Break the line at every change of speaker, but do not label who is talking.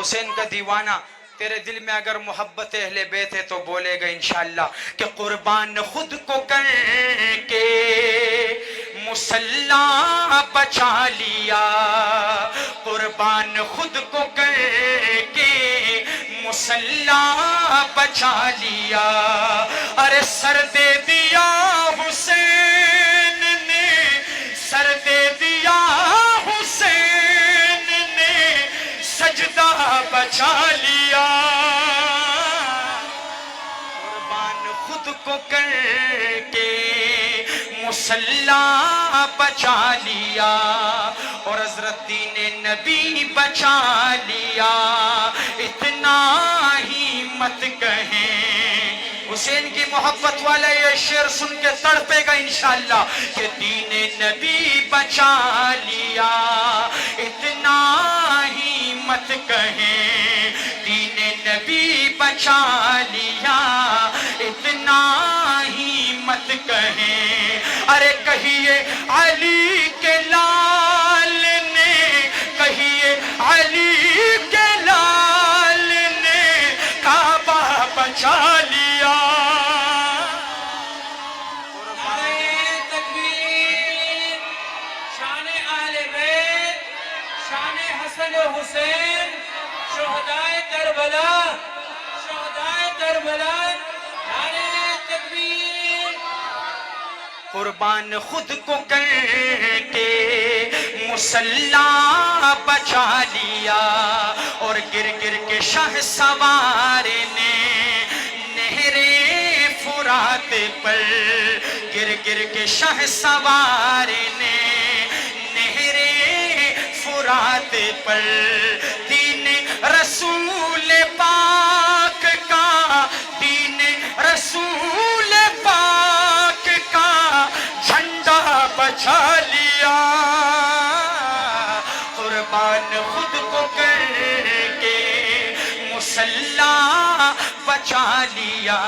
حسین کا دیوانہ تیرے دل میں اگر محبت اہل بیت ہے تو بولے گا انشاءاللہ کہ قربان خود کو کر کے مصلی بچا لیا، قربان خود کو کر کے مصلی بچا لیا، ارے سر دے دیا حسین نے، سر دے دیا حسین نے، سجدہ بچا لیا، قربان خود کو کر کے مصلی بچا لیا، اور حضرت دین نبی بچا لیا، اتنا ہی مت کہیں۔ حسین کی محبت والا یہ شعر سن کے تڑپے گا انشاءاللہ کہ دین نبی بچا لیا، اتنا ہی مت کہیں، دین نبی بچا لیا، اتنا ہی مت کہیں، ارے کہیے علی کے لال نے، کہیے علی کے لال نے کعبہ بچا لیا،
نعرہ تکبیر، شان آل بیت، شان حسن و حسین، شہدائے کربلا، شہدائے کربلا، نعرہ تکبیر۔
قربان خود کو کر کے مصلی بچا لیا، اور گر گر کے شاہ سوار نے نہر فرات پر، گر گر کے شاہ سوار نے نہر فرات پر دین رسول پاک کا، دین رسول پاک کا جھنڈا بچا لیا، قربان خود کو کر کے مصلی بچا لیا۔